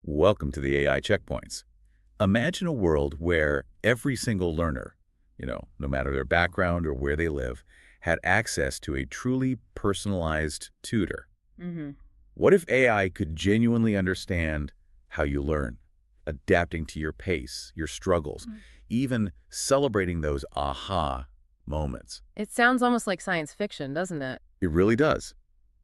Welcome to the AI Checkpoints. Imagine a world where every single learner, no matter their background or where they live, had access to a truly personalized tutor. hmm What if AI could genuinely understand how you learn, adapting to your pace, your struggles, even celebrating those aha moments? It sounds almost like science fiction, doesn't it? It really does.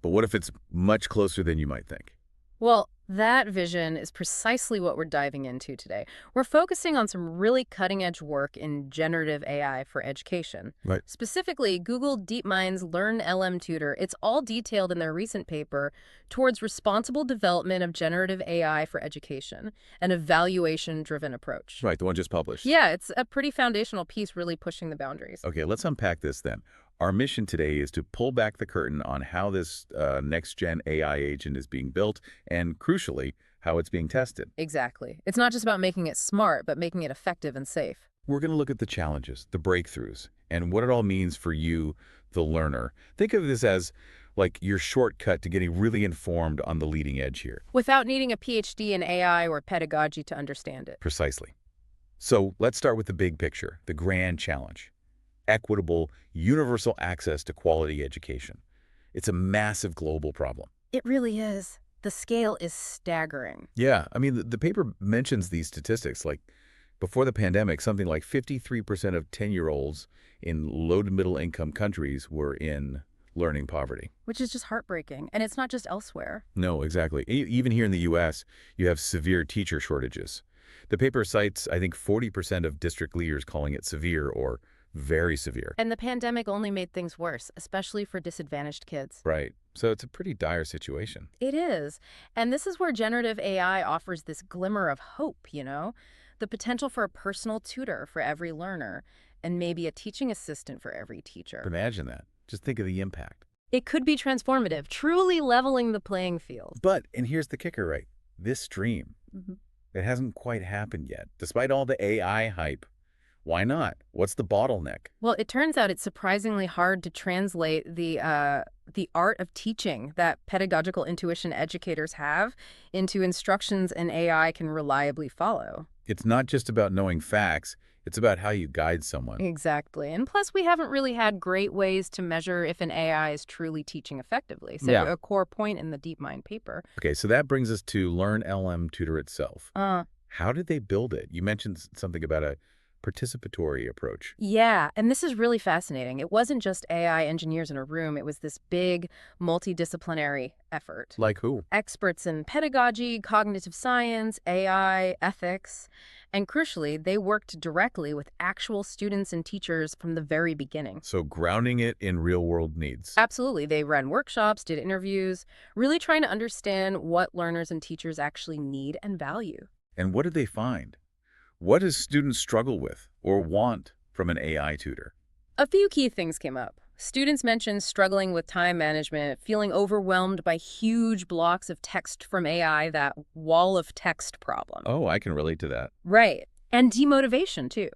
But what if it's much closer than you might think? Well, that vision is precisely what we're diving into today. We're focusing on some really cutting-edge work in generative AI for education. Right. Specifically, Google DeepMind's LearnLM tutor. It's all detailed in their recent paper towards responsible development of generative AI for education, an evaluation-driven approach. Right, the one just published. Yeah, it's a pretty foundational piece, really pushing the boundaries. Okay, let's unpack this then. Our mission today is to pull back the curtain on how this next-gen AI agent is being built and, crucially, how it's being tested. Exactly. It's not just about making it smart, but making it effective and safe. We're going to look at the challenges, the breakthroughs, and what it all means for you, the learner. Think of this as like your shortcut to getting really informed on the leading edge here. Without needing a PhD in AI or pedagogy to understand it. Precisely. So let's start with the big picture, the grand challenge. Equitable, universal access to quality education. It's a massive global problem. It really is. The scale is staggering. Yeah, I mean, the paper mentions these statistics. Like, before the pandemic, something like 53% of 10-year-olds in low to middle income countries were in learning poverty. Which is just heartbreaking. And it's not just elsewhere. No, exactly. Even here in the U.S., you have severe teacher shortages. The paper cites, I think, 40% of district leaders calling it severe or very severe. And the pandemic only made things worse, especially for disadvantaged kids. Right. So it's a pretty dire situation. It is. And this is where generative AI offers this glimmer of hope. The potential for a personal tutor for every learner, and maybe a teaching assistant for every teacher. Imagine that. Just think of the impact. It could be transformative, truly leveling the playing field. But, and here's the kicker, right? This dream, it hasn't quite happened yet. Despite all the AI hype, why not? What's the bottleneck? Well, it turns out it's surprisingly hard to translate the art of teaching that pedagogical intuition educators have into instructions an AI can reliably follow. It's not just about knowing facts. It's about how you guide someone. Exactly. And plus, we haven't really had great ways to measure if an AI is truly teaching effectively. So Yeah. a core point in the DeepMind paper. Okay, so that brings us to LearnLM Tutor itself. How did they build it? You mentioned something about a participatory approach. Yeah, and this is really fascinating. It wasn't just AI engineers in a room. It was this big multidisciplinary effort. Like who? Experts in pedagogy, cognitive science, AI, ethics, and crucially, they worked directly with actual students and teachers from the very beginning. So grounding it in real-world needs. Absolutely. They ran workshops, did interviews, really trying to understand what learners and teachers actually need and value. And what did they find? What do students struggle with or want from an AI tutor? A few key things came up. Students mentioned struggling with time management, feeling overwhelmed by huge blocks of text from AI, that wall of text problem. Oh, I can relate to that. Right. And demotivation, too.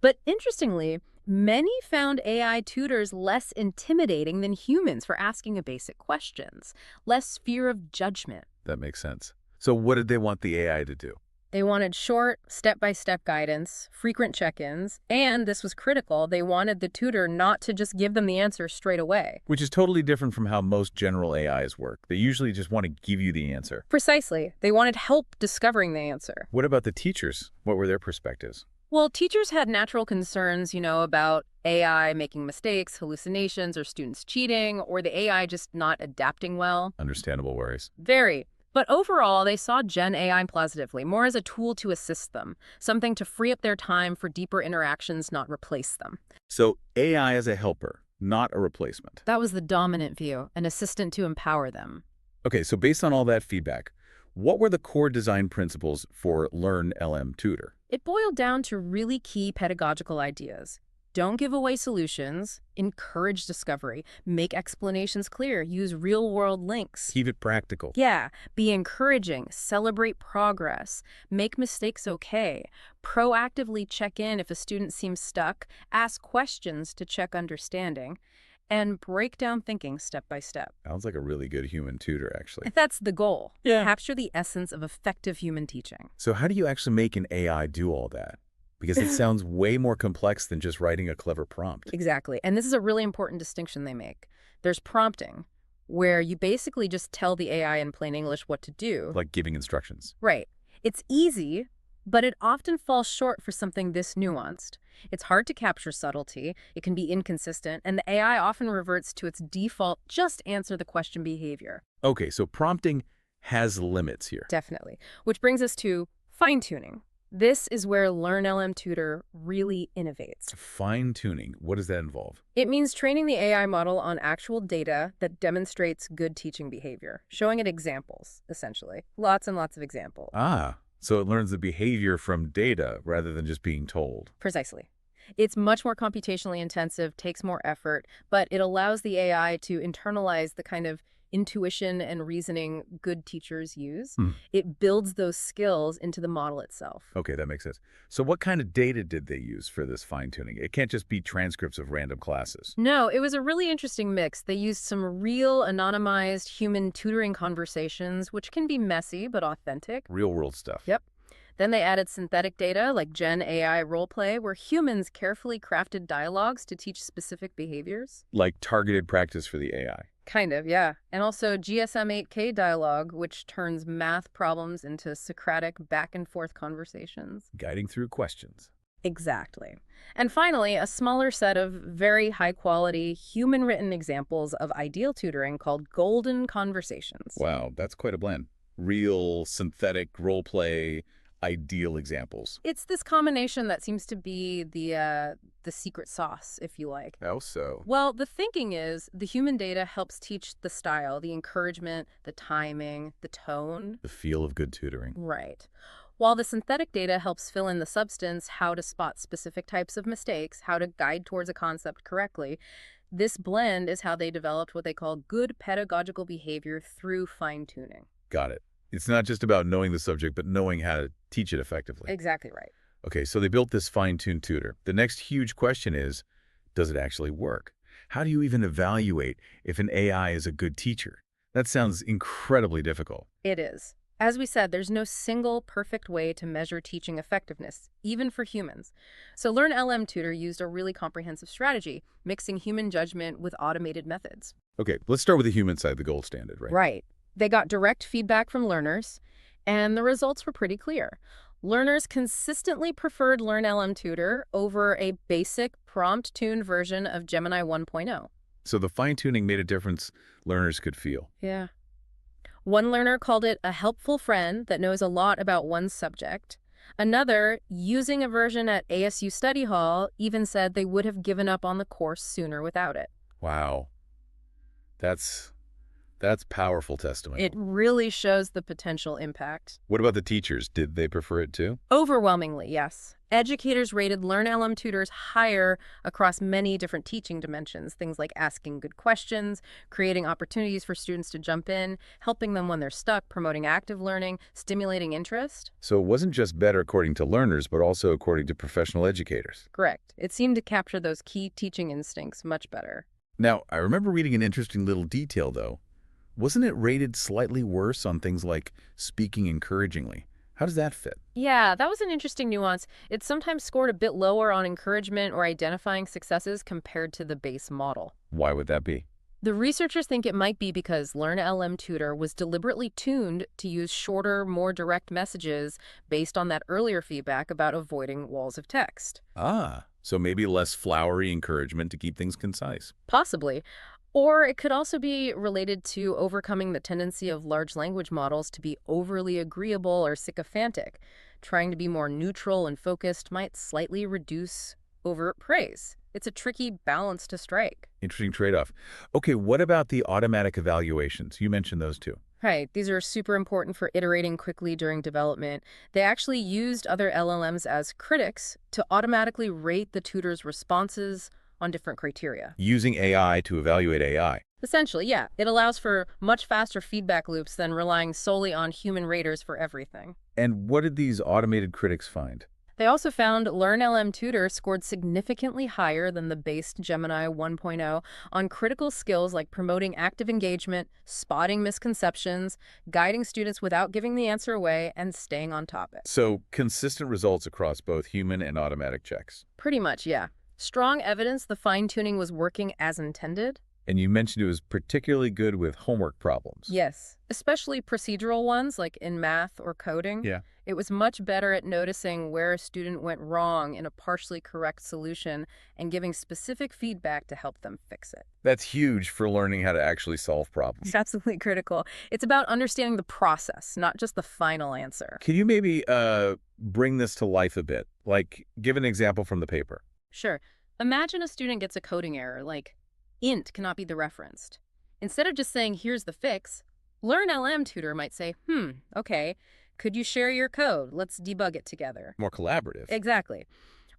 But interestingly, many found AI tutors less intimidating than humans for asking basic questions, less fear of judgment. That makes sense. So what did they want the AI to do? They wanted short, step-by-step guidance, frequent check-ins, and this was critical, they wanted the tutor not to just give them the answer straight away. Which is totally different from how most general AIs work. They usually just want to give you the answer. Precisely. They wanted help discovering the answer. What about the teachers? What were their perspectives? Well, teachers had natural concerns, about AI making mistakes, hallucinations, or students cheating, or the AI just not adapting well. Understandable worries. Very. But overall, they saw Gen AI positively, more as a tool to assist them, something to free up their time for deeper interactions, not replace them. So AI as a helper, not a replacement. That was the dominant view, an assistant to empower them. Okay, so based on all that feedback, what were the core design principles for LearnLM Tutor? It boiled down to really key pedagogical ideas. Don't give away solutions, encourage discovery, make explanations clear, use real-world links. Keep it practical. Yeah, be encouraging, celebrate progress, make mistakes okay, proactively check in if a student seems stuck, ask questions to check understanding, and break down thinking step by step. Sounds like a really good human tutor, actually. That's the goal. Yeah. Capture the essence of effective human teaching. So how do you actually make an AI do all that? Because it sounds way more complex than just writing a clever prompt. Exactly. And this is a really important distinction they make. There's prompting, where you basically just tell the AI in plain English what to do. Like giving instructions. Right. It's easy, but it often falls short for something this nuanced. It's hard to capture subtlety, it can be inconsistent, and the AI often reverts to its default just answer the question behavior. Okay, so prompting has limits here. Definitely. Which brings us to fine-tuning. This is where LearnLM Tutor really innovates. Fine-tuning, what does that involve? It means training the AI model on actual data that demonstrates good teaching behavior, showing it examples, essentially. Lots and lots of examples. Ah, so it learns the behavior from data rather than just being told. Precisely. It's much more computationally intensive, takes more effort, but it allows the AI to internalize the kind of intuition and reasoning good teachers use. It builds those skills into the model itself. Okay, that makes sense. So what kind of data did they use for this fine-tuning? It can't just be transcripts of random classes. No, it was a really interesting mix. They used some real anonymized human tutoring conversations, which can be messy but authentic. Real-world stuff. Yep. Then they added synthetic data like Gen AI roleplay, where humans carefully crafted dialogues to teach specific behaviors. Like targeted practice for the AI. Kind of, yeah. And also GSM-8K dialogue, which turns math problems into Socratic back-and-forth conversations. Guiding through questions. Exactly. And finally, a smaller set of very high-quality, human-written examples of ideal tutoring called golden conversations. Wow, that's quite a blend. Real, synthetic, role-play, ideal examples. It's this combination that seems to be the secret sauce, if you like. How so? Well, the thinking is the human data helps teach the style, the encouragement, the timing, the tone. The feel of good tutoring. Right. While the synthetic data helps fill in the substance, how to spot specific types of mistakes, how to guide towards a concept correctly, this blend is how they developed what they call good pedagogical behavior through fine-tuning. Got it. It's not just about knowing the subject, but knowing how to teach it effectively. Exactly right. Okay, so they built this fine-tuned tutor. The next huge question is, does it actually work? How do you even evaluate if an AI is a good teacher? That sounds incredibly difficult. It is. As we said, there's no single perfect way to measure teaching effectiveness, even for humans. So LearnLM Tutor used a really comprehensive strategy, mixing human judgment with automated methods. Okay, let's start with the human side, the gold standard, right? Right. They got direct feedback from learners, and the results were pretty clear. Learners consistently preferred LearnLM Tutor over a basic prompt-tuned version of Gemini 1.0. So the fine-tuning made a difference learners could feel. Yeah. One learner called it a helpful friend that knows a lot about one subject. Another, using a version at ASU Study Hall, even said they would have given up on the course sooner without it. Wow. That's powerful testimony. It really shows the potential impact. What about the teachers? Did they prefer it too? Overwhelmingly, yes. Educators rated LearnLM tutors higher across many different teaching dimensions, things like asking good questions, creating opportunities for students to jump in, helping them when they're stuck, promoting active learning, stimulating interest. So it wasn't just better according to learners, but also according to professional educators. Correct. It seemed to capture those key teaching instincts much better. Now, I remember reading an interesting little detail, though. Wasn't it rated slightly worse on things like speaking encouragingly? How does that fit? Yeah, that was an interesting nuance. It sometimes scored a bit lower on encouragement or identifying successes compared to the base model. Why would that be? The researchers think it might be because LearnLM Tutor was deliberately tuned to use shorter, more direct messages based on that earlier feedback about avoiding walls of text. Ah, so maybe less flowery encouragement to keep things concise. Possibly. Or it could also be related to overcoming the tendency of large language models to be overly agreeable or sycophantic. Trying to be more neutral and focused might slightly reduce overt praise. It's a tricky balance to strike. Interesting trade-off. Okay, what about the automatic evaluations? You mentioned those too. Right, these are super important for iterating quickly during development. They actually used other LLMs as critics to automatically rate the tutor's responses on different criteria. Using AI to evaluate AI. Essentially, yeah. It allows for much faster feedback loops than relying solely on human raters for everything. And what did these automated critics find? They also found LearnLM Tutor scored significantly higher than the base Gemini 1.0 on critical skills like promoting active engagement, spotting misconceptions, guiding students without giving the answer away, and staying on topic. So consistent results across both human and automatic checks. Pretty much, yeah. Strong evidence the fine-tuning was working as intended. And you mentioned it was particularly good with homework problems. Yes, especially procedural ones like in math or coding. Yeah. It was much better at noticing where a student went wrong in a partially correct solution and giving specific feedback to help them fix it. That's huge for learning how to actually solve problems. It's absolutely critical. It's about understanding the process, not just the final answer. Can you maybe bring this to life a bit? Like, give an example from the paper. Sure. Imagine a student gets a coding error like int cannot be dereferenced. Instead of just saying, here's the fix, LearnLM Tutor might say, okay, could you share your code? Let's debug it together. More collaborative. Exactly.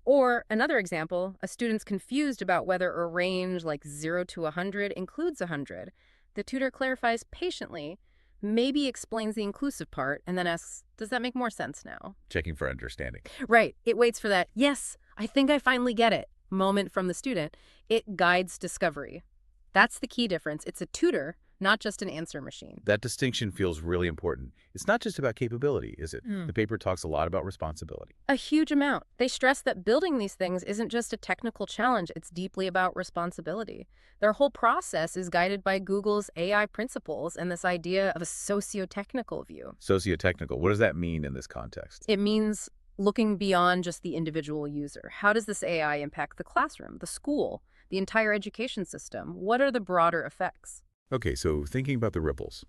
Or another example, a student's confused about whether a range like 0 to 100 includes 100. The tutor clarifies patiently, maybe explains the inclusive part, and then asks, does that make more sense now? Checking for understanding. Right. It waits for that, yes, I think I finally get it moment from the student. It guides discovery. That's the key difference. It's a tutor, not just an answer machine. That distinction feels really important. It's not just about capability, is it? Mm. The paper talks a lot about responsibility. A huge amount. They stress that building these things isn't just a technical challenge, it's deeply about responsibility. Their whole process is guided by Google's AI principles and this idea of a socio-technical view. Socio-technical, what does that mean in this context? It means looking beyond just the individual user. How does this AI impact the classroom, the school, the entire education system? What are the broader effects? Okay, so thinking about the ripples,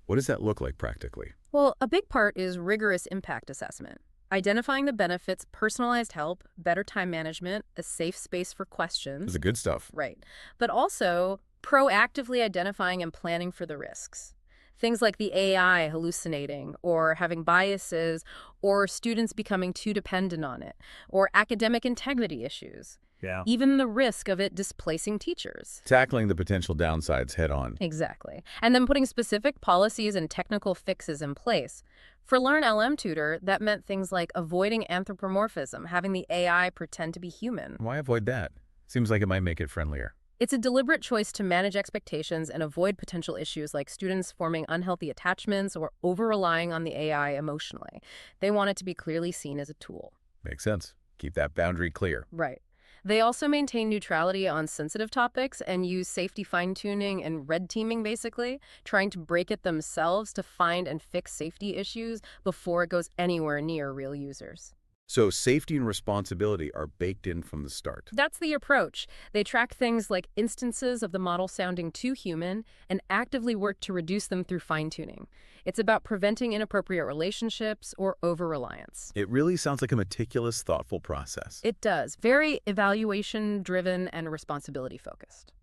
what does that look like practically? Well, a big part is rigorous impact assessment. Identifying the benefits, personalized help, better time management, a safe space for questions. This is the good stuff. Right. But also proactively identifying and planning for the risks. Things like the AI hallucinating or having biases or students becoming too dependent on it or academic integrity issues. Yeah. Even the risk of it displacing teachers. Tackling the potential downsides head on. Exactly. And then putting specific policies and technical fixes in place. For LearnLM Tutor, that meant things like avoiding anthropomorphism, having the AI pretend to be human. Why avoid that? Seems like it might make it friendlier. It's a deliberate choice to manage expectations and avoid potential issues like students forming unhealthy attachments or over-relying on the AI emotionally. They want it to be clearly seen as a tool. Makes sense. Keep that boundary clear. Right. They also maintain neutrality on sensitive topics and use safety fine-tuning and red teaming, basically, trying to break it themselves to find and fix safety issues before it goes anywhere near real users. So safety and responsibility are baked in from the start. That's the approach. They track things like instances of the model sounding too human and actively work to reduce them through fine-tuning. It's about preventing inappropriate relationships or over-reliance. It really sounds like a meticulous, thoughtful process. It does. Very evaluation-driven and responsibility-focused.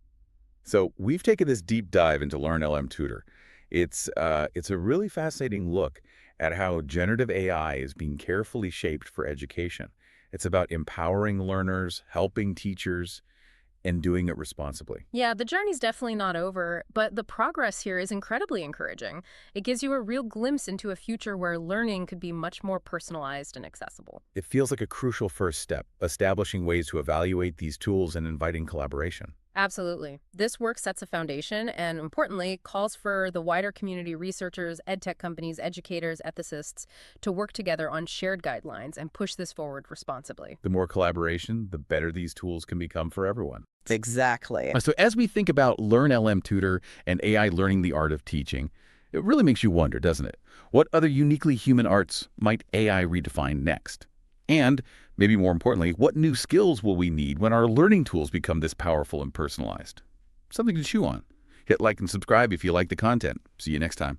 So we've taken this deep dive into LearnLM Tutor. It's a really fascinating look at how generative AI is being carefully shaped for education. It's about empowering learners, helping teachers, and doing it responsibly. Yeah, the journey's definitely not over, but the progress here is incredibly encouraging. It gives you a real glimpse into a future where learning could be much more personalized and accessible. It feels like a crucial first step, establishing ways to evaluate these tools and inviting collaboration. Absolutely. This work sets a foundation and, importantly, calls for the wider community, researchers, edtech companies, educators, ethicists, to work together on shared guidelines and push this forward responsibly. The more collaboration, the better these tools can become for everyone. Exactly. So as we think about LearnLM Tutor and AI learning the art of teaching, it really makes you wonder, doesn't it? What other uniquely human arts might AI redefine next? And, maybe more importantly, what new skills will we need when our learning tools become this powerful and personalized? Something to chew on. Hit like and subscribe if you like the content. See you next time.